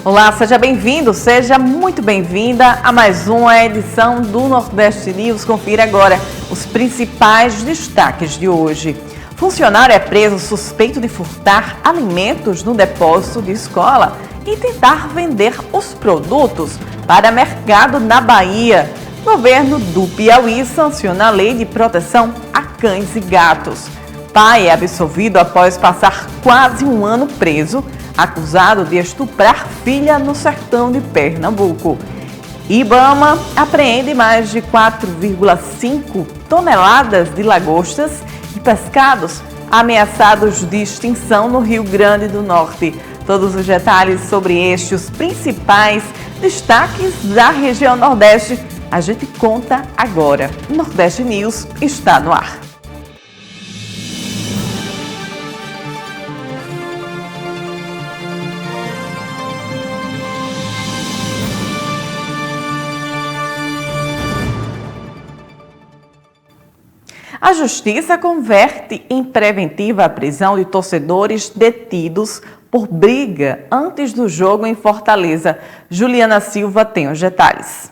Olá, seja bem-vindo, seja muito bem-vinda a mais uma edição do Nordeste News. Confira agora os principais destaques de hoje. Funcionário é preso suspeito de furtar alimentos no depósito de escola e tentar vender os produtos para mercado na Bahia. Governo do Piauí sanciona a lei de proteção a cães e gatos. Pai é absolvido após passar quase um ano preso, acusado de estuprar filha no sertão de Pernambuco. Ibama apreende mais de 4,5 toneladas de lagostas e pescados ameaçados de extinção no Rio Grande do Norte. Todos os detalhes sobre estes principais destaques da região Nordeste a gente conta agora. Nordeste News está no ar. A Justiça converte em preventiva a prisão de torcedores detidos por briga antes do jogo em Fortaleza. Juliana Silva tem os detalhes.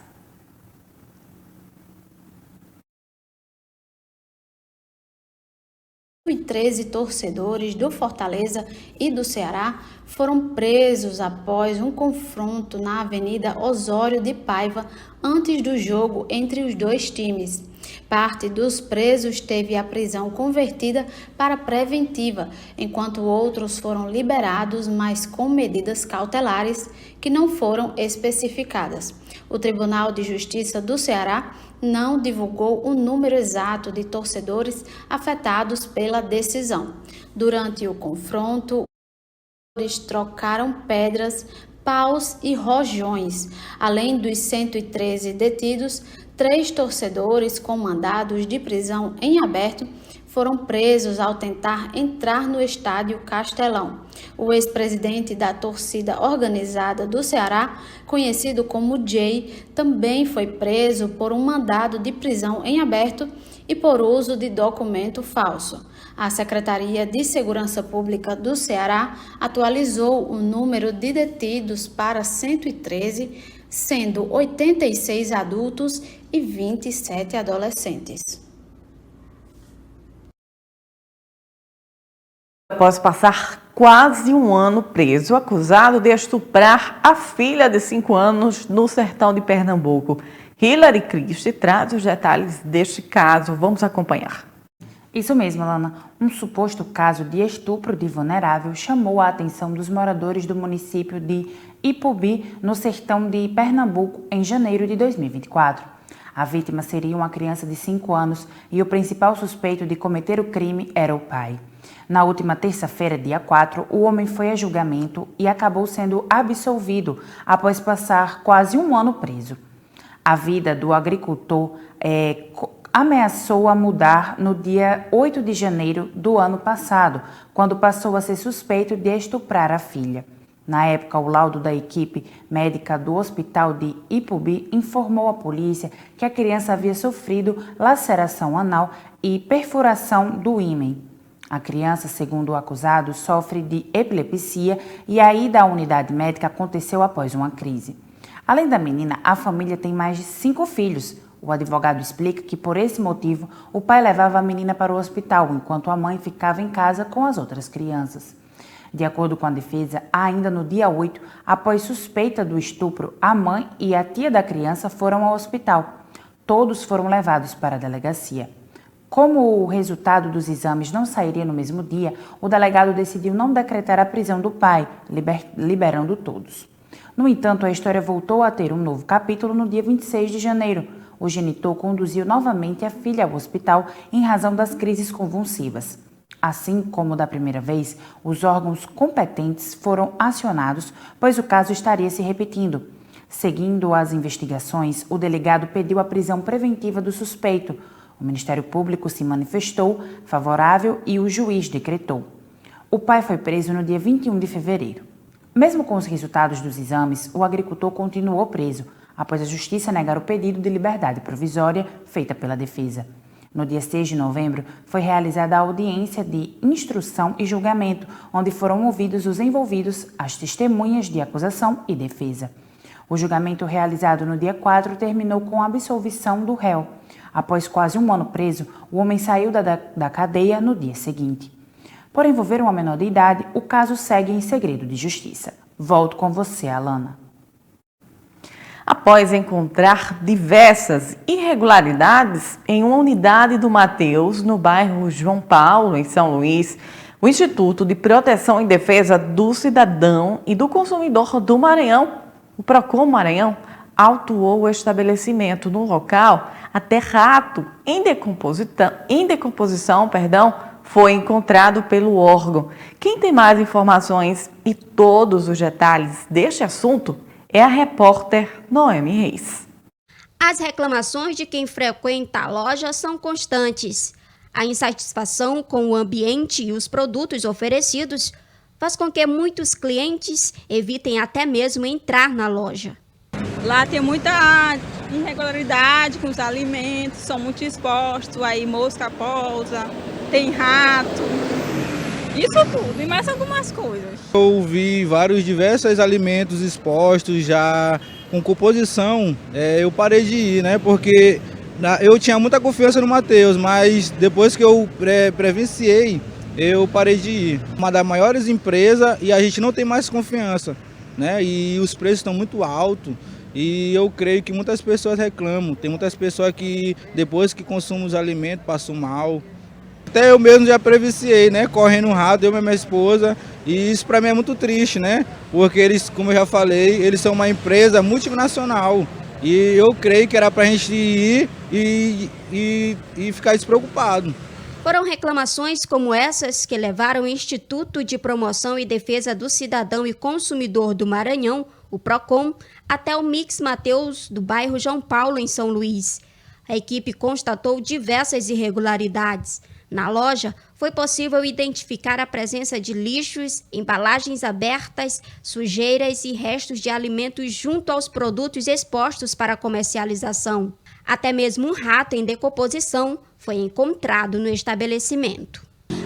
13 torcedores do Fortaleza e do Ceará foram presos após um confronto na Avenida Osório de Paiva antes do jogo entre os dois times. Parte dos presos teve a prisão convertida para preventiva, enquanto outros foram liberados, mas com medidas cautelares que não foram especificadas. O Tribunal de Justiça do Ceará não divulgou o número exato de torcedores afetados pela decisão. Durante o confronto, eles trocaram pedras, paus e rojões. Além dos 113 detidos, 3 torcedores com mandados de prisão em aberto foram presos ao tentar entrar no estádio Castelão. O ex-presidente da torcida organizada do Ceará, conhecido como Jay, também foi preso por um mandado de prisão em aberto e por uso de documento falso. A Secretaria de Segurança Pública do Ceará atualizou o número de detidos para 113, sendo 86 adultos e 27 adolescentes. Após passar quase um ano preso, acusado de estuprar a filha de 5 anos no sertão de Pernambuco. Hilary Christie traz os detalhes deste caso. Vamos acompanhar. Isso mesmo, Alana. Um suposto caso de estupro de vulnerável chamou a atenção dos moradores do município de Ipubi, no sertão de Pernambuco, em janeiro de 2024. A vítima seria uma criança de 5 anos e o principal suspeito de cometer o crime era o pai. Na última terça-feira, dia 4, o homem foi a julgamento e acabou sendo absolvido após passar quase um ano preso. A vida do agricultor ameaçou a mudar no dia 8 de janeiro do ano passado, quando passou a ser suspeito de estuprar a filha. Na época, o laudo da equipe médica do hospital de Ipubi informou à polícia que a criança havia sofrido laceração anal e perfuração do ímen. A criança, segundo o acusado, sofre de epilepsia e a ida à unidade médica aconteceu após uma crise. Além da menina, a família tem mais de 5 filhos. O advogado explica que, por esse motivo, o pai levava a menina para o hospital, enquanto a mãe ficava em casa com as outras crianças. De acordo com a defesa, ainda no dia 8, após suspeita do estupro, a mãe e a tia da criança foram ao hospital. Todos foram levados para a delegacia. Como o resultado dos exames não sairia no mesmo dia, o delegado decidiu não decretar a prisão do pai, liberando todos. No entanto, a história voltou a ter um novo capítulo no dia 26 de janeiro. O genitor conduziu novamente a filha ao hospital em razão das crises convulsivas. Assim como da primeira vez, os órgãos competentes foram acionados, pois o caso estaria se repetindo. Seguindo as investigações, o delegado pediu a prisão preventiva do suspeito. O Ministério Público se manifestou favorável e o juiz decretou. O pai foi preso no dia 21 de fevereiro. Mesmo com os resultados dos exames, o agricultor continuou preso, após a Justiça negar o pedido de liberdade provisória feita pela defesa. No dia 6 de novembro, foi realizada a audiência de instrução e julgamento, onde foram ouvidos os envolvidos, as testemunhas de acusação e defesa. O julgamento realizado no dia 4 terminou com a absolvição do réu. Após quase um ano preso, o homem saiu da cadeia no dia seguinte. Por envolver uma menor de idade, o caso segue em segredo de justiça. Volto com você, Alana. Após encontrar diversas irregularidades em uma unidade do Mateus, no bairro João Paulo, em São Luís, o Instituto de Proteção e Defesa do Cidadão e do Consumidor do Maranhão, o PROCON Maranhão, autuou o estabelecimento no local até rato em decomposição, foi encontrado pelo órgão. Quem tem mais informações e todos os detalhes deste assunto é a repórter Noemi Reis. As reclamações de quem frequenta a loja são constantes. A insatisfação com o ambiente e os produtos oferecidos faz com que muitos clientes evitem até mesmo entrar na loja. Lá tem muita irregularidade com os alimentos, são muito expostos, aí mosca pousa, tem rato, isso tudo e mais algumas coisas. Eu vi diversos alimentos expostos já com composição, eu parei de ir, né? Porque eu tinha muita confiança no Mateus, mas depois que eu presenciei, eu parei de ir. Uma das maiores empresas e a gente não tem mais confiança, né? E os preços estão muito altos e eu creio que muitas pessoas reclamam. Tem muitas pessoas que depois que consumem os alimentos passam mal. Até eu mesmo já presenciei, né? Correndo um rato, eu e minha esposa, e isso para mim é muito triste, né? Porque eles, como eu já falei, eles são uma empresa multinacional e eu creio que era para a gente ir e ficar despreocupado. Foram reclamações como essas que levaram o Instituto de Promoção e Defesa do Cidadão e Consumidor do Maranhão, o PROCON, até o Mix Mateus do bairro João Paulo, em São Luís. A equipe constatou diversas irregularidades. Na loja, foi possível identificar a presença de lixos, embalagens abertas, sujeiras e restos de alimentos junto aos produtos expostos para comercialização. Até mesmo um rato em decomposição foi encontrado no estabelecimento.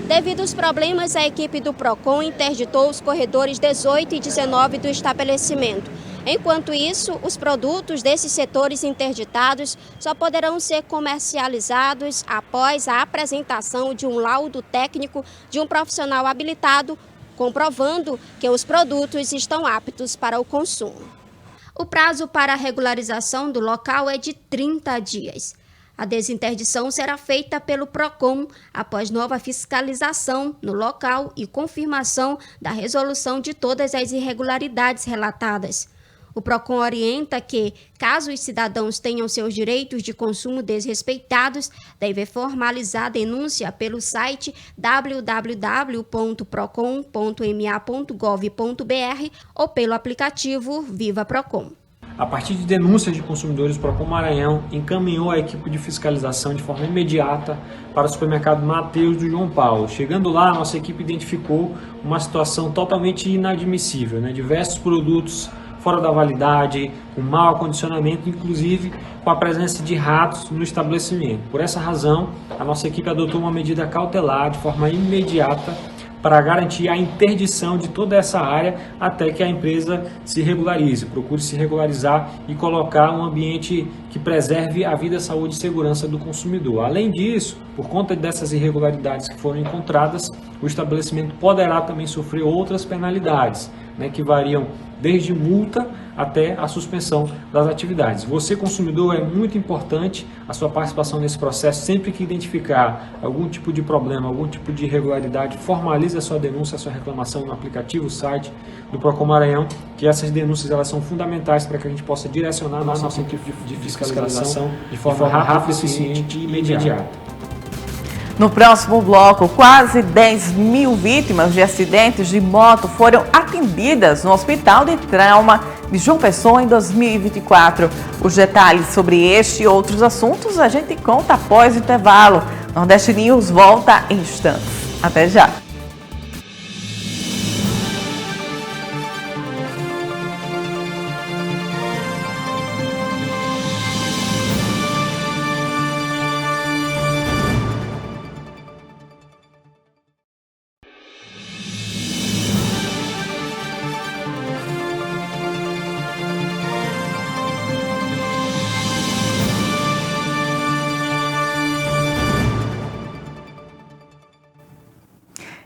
Devido aos problemas, a equipe do PROCON interditou os corredores 18 e 19 do estabelecimento. Enquanto isso, os produtos desses setores interditados só poderão ser comercializados após a apresentação de um laudo técnico de um profissional habilitado, comprovando que os produtos estão aptos para o consumo. O prazo para a regularização do local é de 30 dias. A desinterdição será feita pelo PROCON após nova fiscalização no local e confirmação da resolução de todas as irregularidades relatadas. O PROCON orienta que, caso os cidadãos tenham seus direitos de consumo desrespeitados, deve formalizar a denúncia pelo site www.procon.ma.gov.br ou pelo aplicativo Viva PROCON. A partir de denúncias de consumidores, o PROCON Maranhão encaminhou a equipe de fiscalização de forma imediata para o supermercado Mateus do João Paulo. Chegando lá, a nossa equipe identificou uma situação totalmente inadmissível, né? Diversos produtos fora da validade, com mau acondicionamento, inclusive com a presença de ratos no estabelecimento. Por essa razão, a nossa equipe adotou uma medida cautelar de forma imediata para garantir a interdição de toda essa área até que a empresa se regularize, procure se regularizar e colocar um ambiente que preserve a vida, saúde e segurança do consumidor. Além disso, por conta dessas irregularidades que foram encontradas, o estabelecimento poderá também sofrer outras penalidades, né, que variam desde multa até a suspensão das atividades. Você, consumidor, é muito importante a sua participação nesse processo. Sempre que identificar algum tipo de problema, algum tipo de irregularidade, formalize a sua denúncia, a sua reclamação no aplicativo, site do PROCON Maranhão, que essas denúncias elas são fundamentais para que a gente possa direcionar a nossa equipe de fiscalização de forma rápida, eficiente e imediata. No próximo bloco, quase 10 mil vítimas de acidentes de moto foram atendidas no Hospital de Trauma de João Pessoa em 2024. Os detalhes sobre este e outros assuntos a gente conta após o intervalo. Nordeste News volta em instantes. Até já!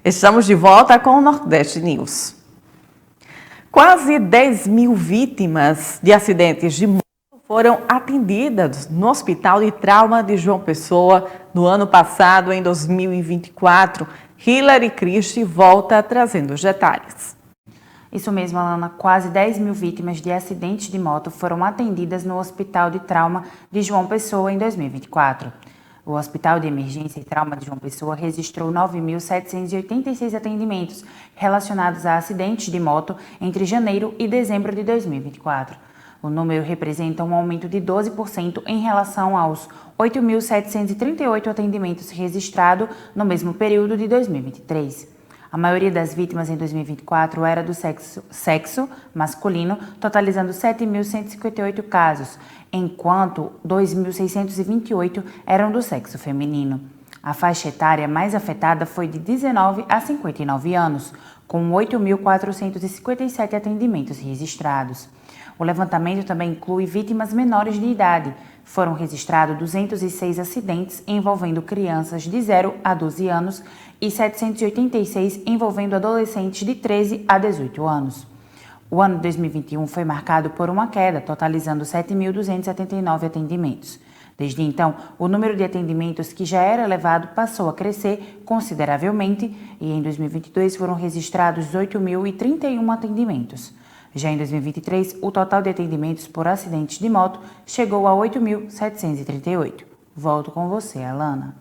Estamos de volta com o Nordeste News. Quase 10 mil vítimas de acidentes de moto foram atendidas no Hospital de Trauma de João Pessoa no ano passado, em 2024. Hilary Christie volta trazendo os detalhes. Isso mesmo, Alana. Quase 10 mil vítimas de acidentes de moto foram atendidas no Hospital de Trauma de João Pessoa em 2024. O Hospital de Emergência e Trauma de João Pessoa registrou 9.786 atendimentos relacionados a acidentes de moto entre janeiro e dezembro de 2024. O número representa um aumento de 12% em relação aos 8.738 atendimentos registrados no mesmo período de 2023. A maioria das vítimas em 2024 era do sexo masculino, totalizando 7.158 casos, enquanto 2.628 eram do sexo feminino. A faixa etária mais afetada foi de 19 a 59 anos, com 8.457 atendimentos registrados. O levantamento também inclui vítimas menores de idade. Foram registrados 206 acidentes envolvendo crianças de 0 a 12 anos e 786 envolvendo adolescentes de 13 a 18 anos. O ano de 2021 foi marcado por uma queda, totalizando 7.279 atendimentos. Desde então, o número de atendimentos que já era elevado passou a crescer consideravelmente e em 2022 foram registrados 8.031 atendimentos. Já em 2023, o total de atendimentos por acidentes de moto chegou a 8.738. Volto com você, Alana.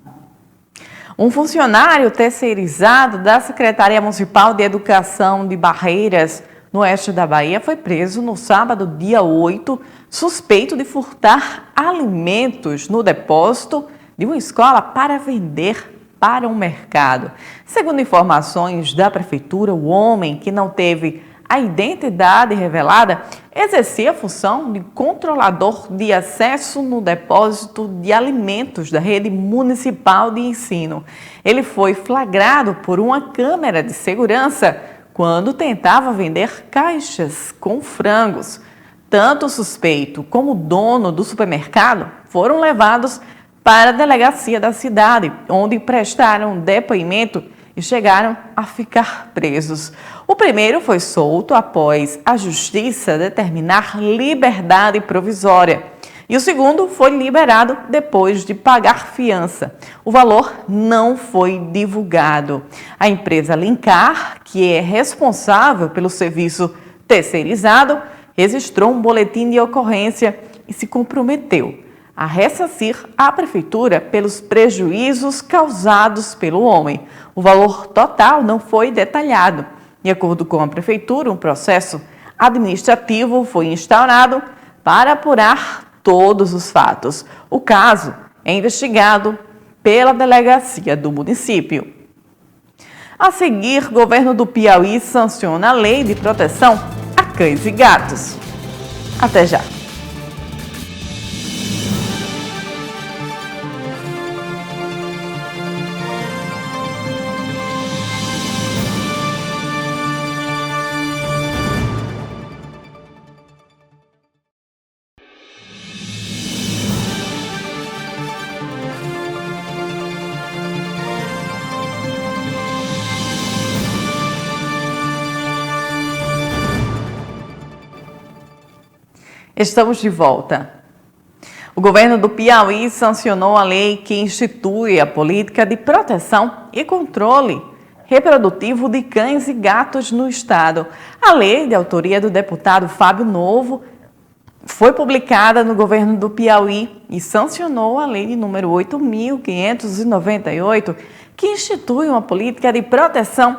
Um funcionário terceirizado da Secretaria Municipal de Educação de Barreiras, no oeste da Bahia, foi preso no sábado, dia 8, suspeito de furtar alimentos no depósito de uma escola para vender para um mercado. Segundo informações da Prefeitura, o homem, que não teve a identidade revelada, exercia a função de controlador de acesso no depósito de alimentos da rede municipal de ensino. Ele foi flagrado por uma câmera de segurança quando tentava vender caixas com frangos. Tanto o suspeito como o dono do supermercado foram levados para a delegacia da cidade, onde prestaram depoimento e chegaram a ficar presos. O primeiro foi solto após a justiça determinar liberdade provisória. E o segundo foi liberado depois de pagar fiança. O valor não foi divulgado. A empresa Linkar, que é responsável pelo serviço terceirizado, registrou um boletim de ocorrência e se comprometeu a ressarcir a prefeitura pelos prejuízos causados pelo homem. O valor total não foi detalhado. De acordo com a prefeitura, um processo administrativo foi instaurado para apurar todos os fatos. O caso é investigado pela delegacia do município. A seguir, o governo do Piauí sanciona a lei de proteção a cães e gatos. Até já! Estamos de volta. O governo do Piauí sancionou a lei que institui a política de proteção e controle reprodutivo de cães e gatos no estado. A lei, de autoria do deputado Fábio Novo, foi publicada no governo do Piauí e sancionou a lei de número 8.598, que institui uma política de proteção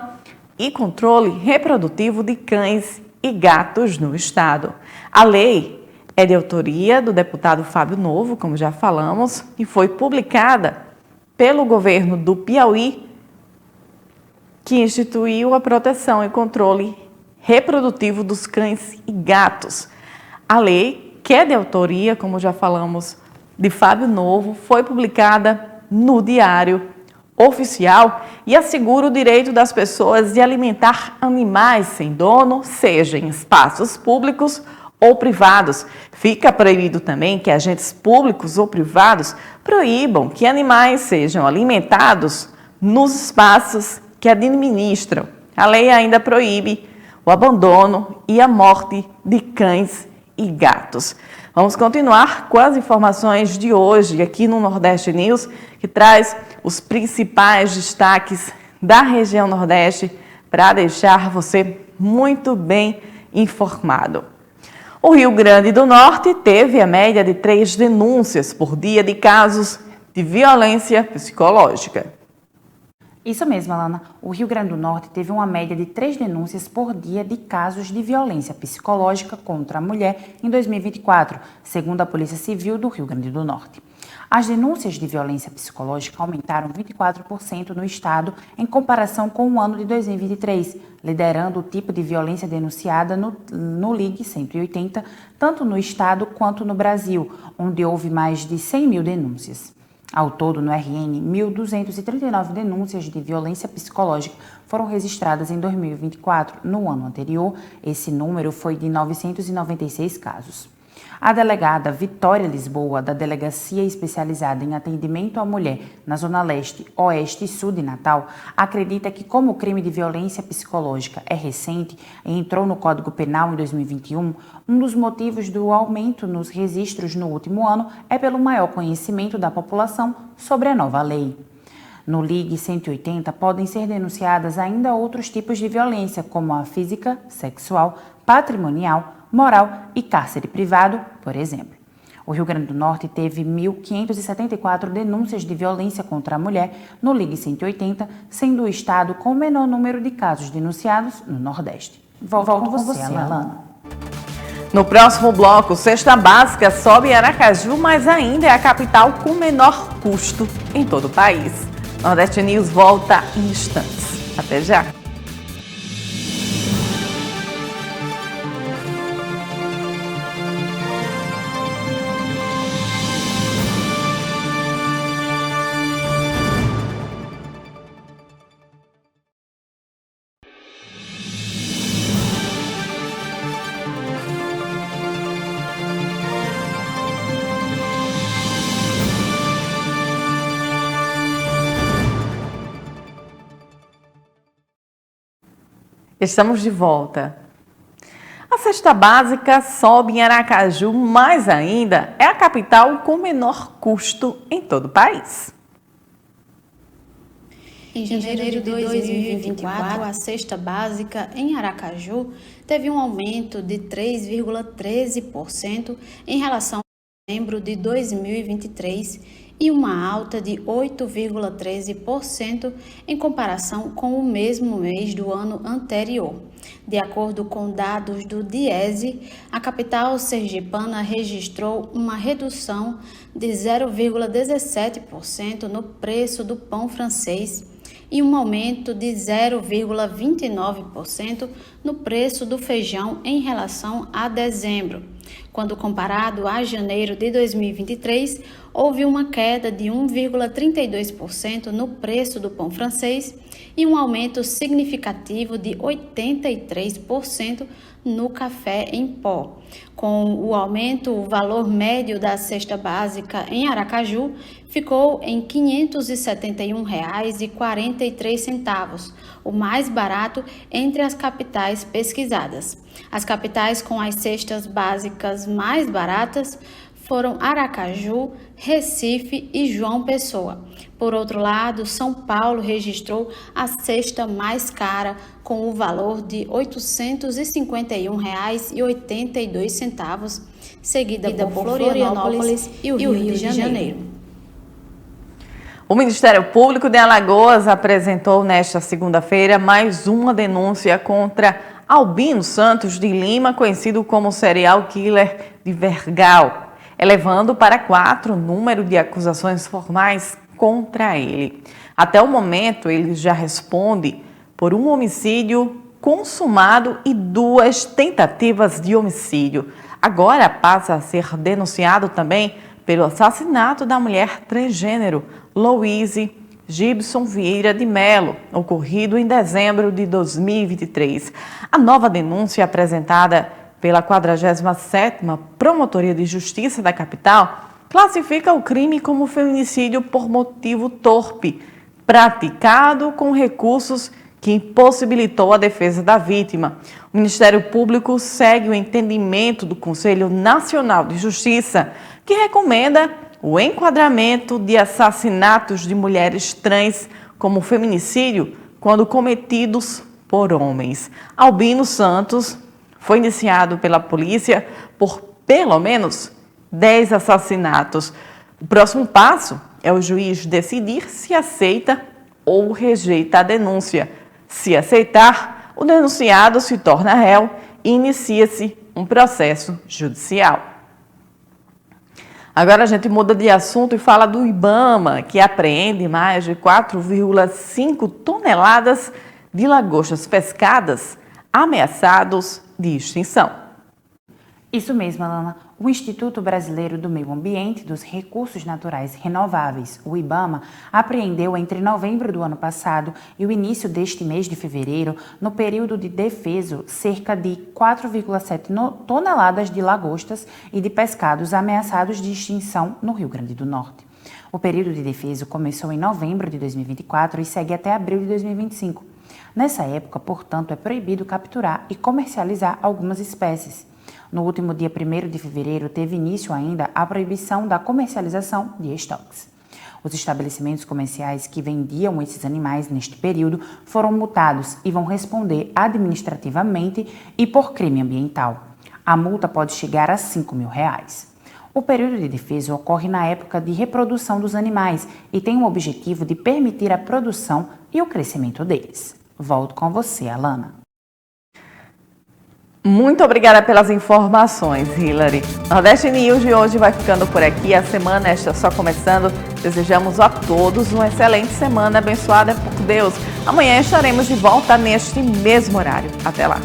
e controle reprodutivo de cães e gatos no estado. A lei é de autoria do deputado Fábio Novo, como já falamos, e foi publicada pelo governo do Piauí, que instituiu a proteção e controle reprodutivo dos cães e gatos. A lei, que é de autoria, como já falamos, de Fábio Novo, foi publicada no Diário Oficial e assegura o direito das pessoas de alimentar animais sem dono, seja em espaços públicos ou privados. Fica proibido também que agentes públicos ou privados proíbam que animais sejam alimentados nos espaços que administram. A lei ainda proíbe o abandono e a morte de cães e gatos. Vamos continuar com as informações de hoje aqui no Nordeste News, que traz os principais destaques da região Nordeste para deixar você muito bem informado. O Rio Grande do Norte teve a média de 3 denúncias por dia de casos de violência psicológica. Isso mesmo, Alana. O Rio Grande do Norte teve uma média de 3 denúncias por dia de casos de violência psicológica contra a mulher em 2024, segundo a Polícia Civil do Rio Grande do Norte. As denúncias de violência psicológica aumentaram 24% no estado em comparação com o ano de 2023, liderando o tipo de violência denunciada no Ligue 180, tanto no estado quanto no Brasil, onde houve mais de 100 mil denúncias. Ao todo, no RN, 1.239 denúncias de violência psicológica foram registradas em 2024. No ano anterior, esse número foi de 996 casos. A delegada Vitória Lisboa, da Delegacia Especializada em Atendimento à Mulher na Zona Leste, Oeste e Sul de Natal, acredita que, como o crime de violência psicológica é recente e entrou no Código Penal em 2021, um dos motivos do aumento nos registros no último ano é pelo maior conhecimento da população sobre a nova lei. No Ligue 180 podem ser denunciadas ainda outros tipos de violência, como a física, sexual, patrimonial, moral e cárcere privado, por exemplo. O Rio Grande do Norte teve 1.574 denúncias de violência contra a mulher no Ligue 180, sendo o estado com o menor número de casos denunciados no Nordeste. Volto com você, Alana. No próximo bloco, cesta básica sobe em Aracaju, mas ainda é a capital com menor custo em todo o país. Nordeste News volta em instantes. Até já! Estamos de volta. A cesta básica sobe em Aracaju, mas ainda é a capital com menor custo em todo o país. Em janeiro de 2024, a cesta básica em Aracaju teve um aumento de 3,13% em relação a dezembro de 2023 e uma alta de 8,13% em comparação com o mesmo mês do ano anterior. De acordo com dados do Diese, a capital sergipana registrou uma redução de 0,17% no preço do pão francês e um aumento de 0,29% no preço do feijão em relação a dezembro. Quando comparado a janeiro de 2023, houve uma queda de 1,32% no preço do pão francês e um aumento significativo de 83% no café em pó. Com o aumento, o valor médio da cesta básica em Aracaju ficou em R$ 571,43, o mais barato entre as capitais pesquisadas. As capitais com as cestas básicas mais baratas foram Aracaju, Recife e João Pessoa. Por outro lado, São Paulo registrou a cesta mais cara, com o valor de R$ 851,82, seguida por Florianópolis e o Rio de Janeiro. O Ministério Público de Alagoas apresentou nesta segunda-feira mais uma denúncia contra Albino Santos de Lima, conhecido como serial killer de Vergal, elevando para 4 o número de acusações formais contra ele. Até o momento, ele já responde por um homicídio consumado e 2 tentativas de homicídio. Agora passa a ser denunciado também pelo assassinato da mulher transgênero Louise Gibson Vieira de Melo, ocorrido em dezembro de 2023. A nova denúncia apresentada pela 47ª Promotoria de Justiça da capital classifica o crime como feminicídio por motivo torpe, praticado com recursos que impossibilitou a defesa da vítima. O Ministério Público segue o entendimento do Conselho Nacional de Justiça, que recomenda o enquadramento de assassinatos de mulheres trans como feminicídio quando cometidos por homens. Albino Santos foi indiciado pela polícia por pelo menos 10 assassinatos. O próximo passo é o juiz decidir se aceita ou rejeita a denúncia. Se aceitar, o denunciado se torna réu e inicia-se um processo judicial. Agora a gente muda de assunto e fala do IBAMA, que apreende mais de 4,5 toneladas de lagostas pescadas ameaçados de extinção. Isso mesmo, Alana. O Instituto Brasileiro do Meio Ambiente e dos Recursos Naturais Renováveis, o IBAMA, apreendeu entre novembro do ano passado e o início deste mês de fevereiro, no período de defeso, cerca de 4,7 toneladas de lagostas e de pescados ameaçados de extinção no Rio Grande do Norte. O período de defeso começou em novembro de 2024 e segue até abril de 2025. Nessa época, portanto, é proibido capturar e comercializar algumas espécies. No último dia 1º de fevereiro, teve início ainda a proibição da comercialização de estoques. Os estabelecimentos comerciais que vendiam esses animais neste período foram multados e vão responder administrativamente e por crime ambiental. A multa pode chegar a R$5 mil. O período de defesa ocorre na época de reprodução dos animais e tem o objetivo de permitir a produção e o crescimento deles. Volto com você, Alana. Muito obrigada pelas informações, Hilary. Nordeste News de hoje vai ficando por aqui. A semana está só começando. Desejamos a todos uma excelente semana abençoada por Deus. Amanhã estaremos de volta neste mesmo horário. Até lá.